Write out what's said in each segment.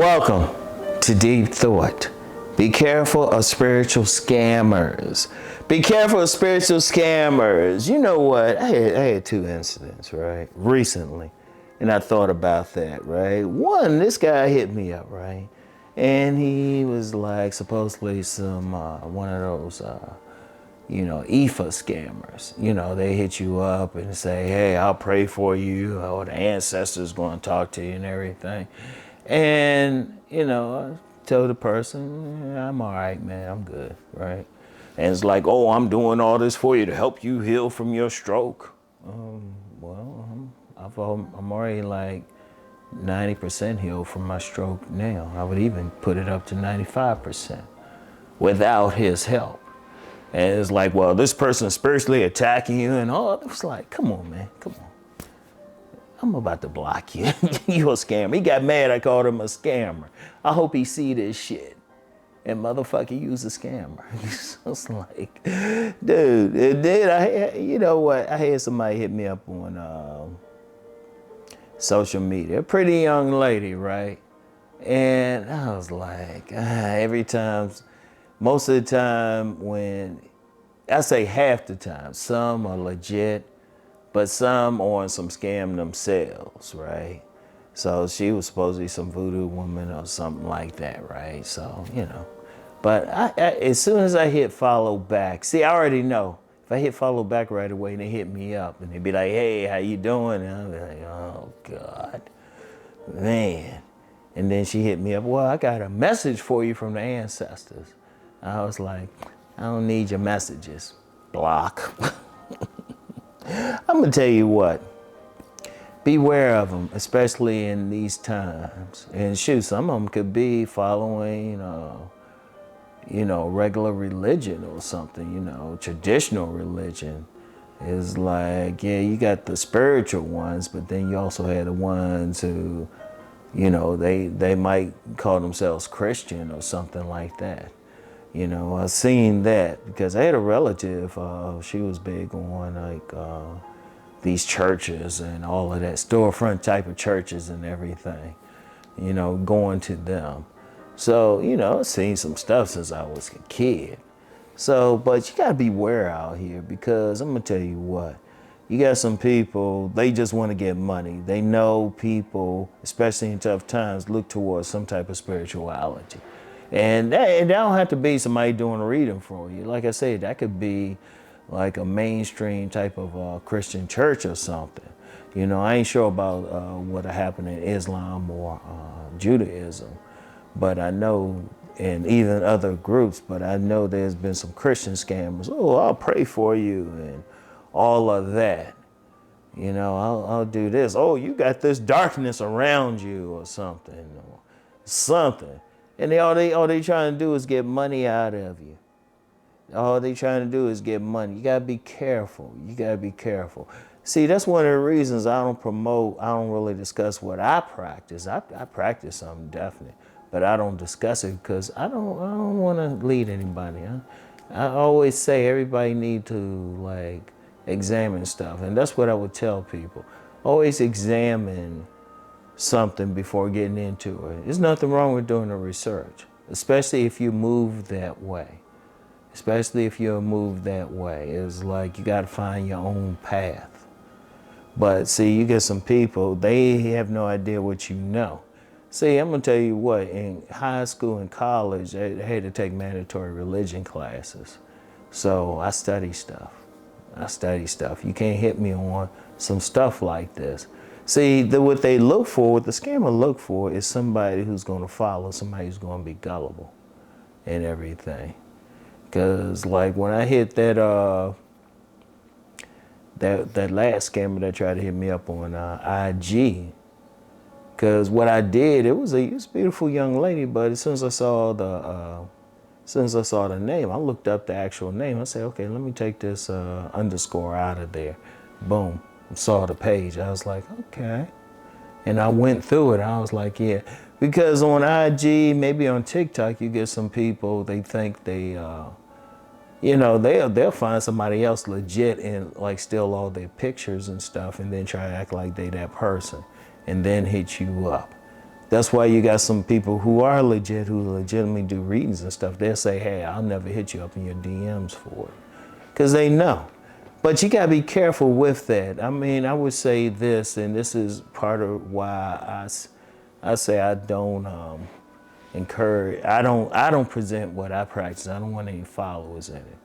Welcome to Deep Thought. Be careful of spiritual scammers. Be careful of spiritual scammers. You know what? I had two incidents, right? Recently. And I thought about that, right? One, this guy hit me up, right? And he was like supposedly some, one of those, EFA scammers. You know, they hit you up and say, hey, I'll pray for you. Or the ancestors going to talk to you and everything. And, I told the person, I'm all right, man, I'm good, right? And it's like, oh, I'm doing all this for you to help you heal from your stroke. I'm already like 90% healed from my stroke now. I would even put it up to 95% without his help. And it's like, well, this person is spiritually attacking you and all. It was like, come on, man, come on. I'm about to block you. You're a scammer. He got mad I called him a scammer. I hope he see this shit. And motherfucker, you's a scammer. It's like, dude, and then you know what? I had somebody hit me up on social media. A pretty young lady, right? And I was like, every time, most of the time when, I say half the time, some are legit, but some on some scam themselves, right? So she was supposed to be some voodoo woman or something like that, right? So, But I, as soon as I hit follow back, see, I already know. If I hit follow back right away and they hit me up and they be like, hey, how you doing? And I'll be like, oh, God, man. And then she hit me up, well, I got a message for you from the ancestors. I was like, I don't need your messages. Block. I'm gonna tell you what, beware of them, especially in these times. And shoot, some of them could be following, regular religion or something, traditional religion. Is like, yeah, you got the spiritual ones, but then you also had the ones who, they might call themselves Christian or something like that. I've seen that because I had a relative, she was big on these churches and all of that, storefront type of churches and everything, going to them. So, I've seen some stuff since I was a kid. So, but you gotta beware out here because I'm gonna tell you what, you got some people, they just wanna get money. They know people, especially in tough times, look towards some type of spirituality. And that don't have to be somebody doing a reading for you. Like I said, that could be like a mainstream type of Christian church or something. I ain't sure about what happened in Islam or Judaism, but I know, and even other groups, but I know there's been some Christian scammers. Oh, I'll pray for you and all of that. I'll do this. Oh, you got this darkness around you or something. And all they trying to do is get money out of you. All they trying to do is get money. You gotta be careful. You gotta be careful. See, that's one of the reasons I don't really discuss what I practice. I practice something definite, but I don't discuss it because I don't want to lead anybody. I always say everybody need to examine stuff, and that's what I would tell people. Always examine something before getting into it. There's nothing wrong with doing the research, especially if you move that way. It's like you got to find your own path. But see, you get some people, they have no idea what you know. See, I'm going to tell you what, in high school and college, I had to take mandatory religion classes. So I study stuff. You can't hit me on some stuff like this. See, what they look for, what the scammer look for is somebody who's going to follow, somebody who's going to be gullible and everything. Because when I hit that last scammer that tried to hit me up on IG, because what I did, it was a beautiful young lady, but as soon as I saw the name, I looked up the actual name. I said, okay, let me take this underscore out of there. Boom. Saw the page. I was like, okay. And I went through it. I was like, yeah. Because on IG, maybe on TikTok, you get some people, they think they'll find somebody else legit and steal all their pictures and stuff and then try to act like they that person and then hit you up. That's why you got some people who are legit, who legitimately do readings and stuff. They'll say, hey, I'll never hit you up in your DMs for it. Because they know. But you got to be careful with that. I mean, I would say this, and this is part of why I say I don't encourage, I don't present what I practice. I don't want any followers in it.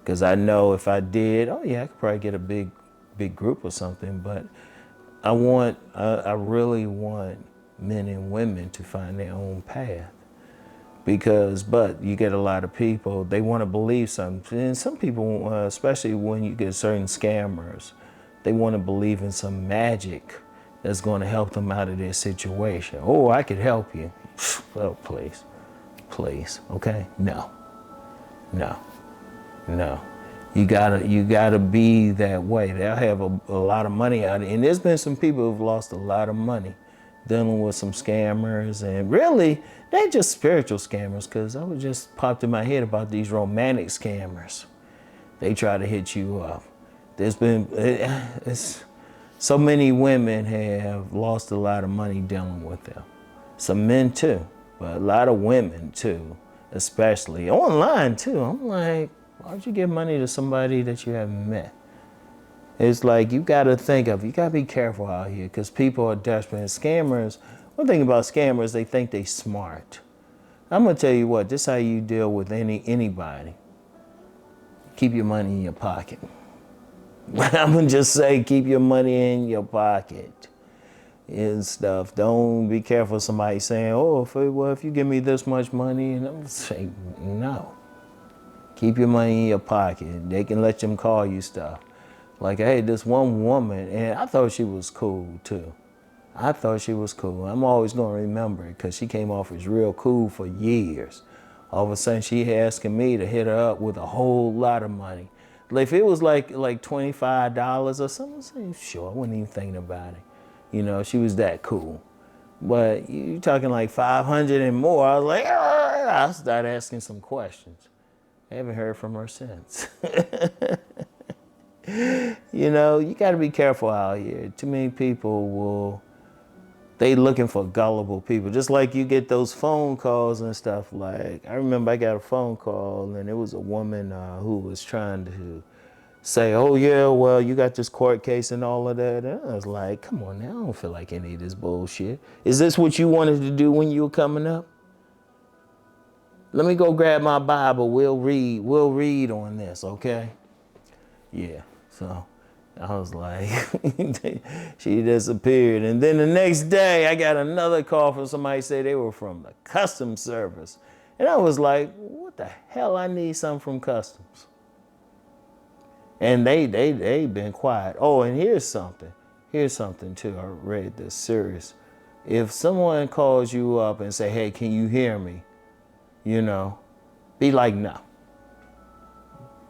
Because I know if I did, oh yeah, I could probably get a big group or something. But I really want men and women to find their own path. But you get a lot of people, they want to believe something. And some people, especially when you get certain scammers, they want to believe in some magic that's going to help them out of their situation. Oh, I could help you. Oh, please, okay? No. You gotta be that way. They'll have a lot of money out of it. And there's been some people who've lost a lot of money dealing with some scammers, and really, they're just spiritual scammers, because I was just popped in my head about these romantic scammers. They try to hit you up. There's been, so many women have lost a lot of money dealing with them. Some men too, but a lot of women too, especially online too. I'm like, why'd you give money to somebody that you haven't met? It's like, you gotta be careful out here, because people are desperate. And scammers, one thing about scammers, they think they smart. I'm gonna tell you what, this is how you deal with anybody. Keep your money in your pocket. I'm gonna just say, keep your money in your pocket and stuff. Don't be careful of somebody saying, oh, if you give me this much money, and I'm gonna say, no. Keep your money in your pocket. They can let them call you stuff. Like, hey, this one woman, and I thought she was cool too. I'm always gonna remember it, because she came off as real cool for years. All of a sudden, she asking me to hit her up with a whole lot of money. Like, if it was like $25 or something, I'd say, sure, I wasn't even thinking about it. You know, she was that cool. But you talking like 500 and more, I was like, I started asking some questions. I haven't heard from her since. You know, you got to be careful out here. Too many people they looking for gullible people. Just like you get those phone calls and stuff. Like, I remember I got a phone call, and it was a woman who was trying to say, oh yeah, well, you got this court case and all of that. And I was like, come on now, I don't feel like any of this bullshit. Is this what you wanted to do when you were coming up? Let me go grab my Bible. We'll read on this, okay? Yeah, so I was like, she disappeared. And then the next day, I got another call from somebody say they were from the customs service. And I was like, what the hell, I need something from customs. And they been quiet. Oh, and here's something too, I read this serious. If someone calls you up and say, hey, can you hear me? You know, be like, no.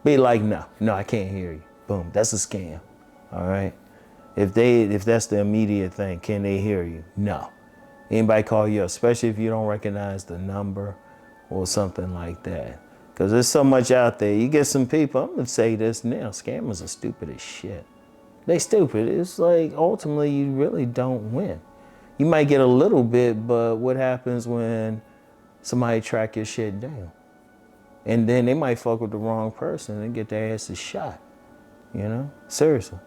Be like, no, I can't hear you. Boom, that's a scam, all right? If that's the immediate thing, can they hear you? No. Anybody call you up, especially if you don't recognize the number or something like that. Because there's so much out there. You get some people, I'm gonna say this now, scammers are stupid as shit. They stupid. It's like, ultimately, you really don't win. You might get a little bit, but what happens when somebody track your shit down? And then they might fuck with the wrong person and get their asses shot. You know? Seriously.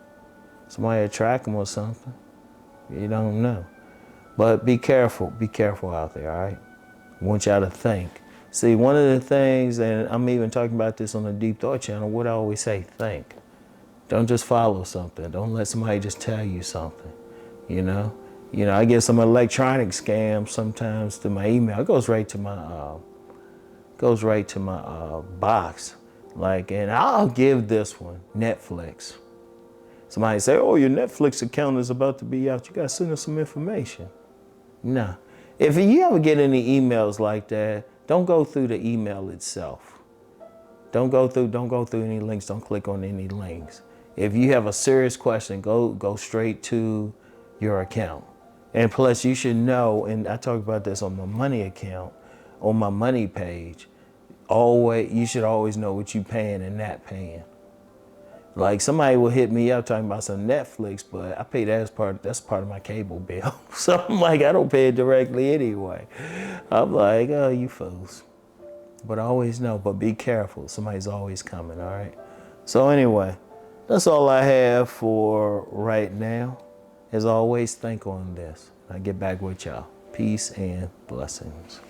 Somebody will track them or something. You don't know. But be careful. Be careful out there, all right? I want y'all to think. See, one of the things, and I'm even talking about this on the Deep Thought channel, what I always say, think. Don't just follow something. Don't let somebody just tell you something, you know? You know, I get some electronic scams sometimes to my email. It goes right to my box. Like, and I'll give this one, Netflix. Somebody say, oh, your Netflix account is about to be out. You got to send us some information. Nah. If you ever get any emails like that, don't go through the email itself. Don't go through any links. Don't click on any links. If you have a serious question, go straight to your account. And plus, you should know, and I talk about this on my money account, on my money page, you should always know what you're paying and not paying. Like somebody will hit me up talking about some Netflix, but I pay that as that's part of my cable bill. So I'm like, I don't pay it directly anyway. I'm like, oh, you fools. But I always know, but be careful. Somebody's always coming, all right? So anyway, that's all I have for right now. As always, think on this. I'll get back with y'all. Peace and blessings.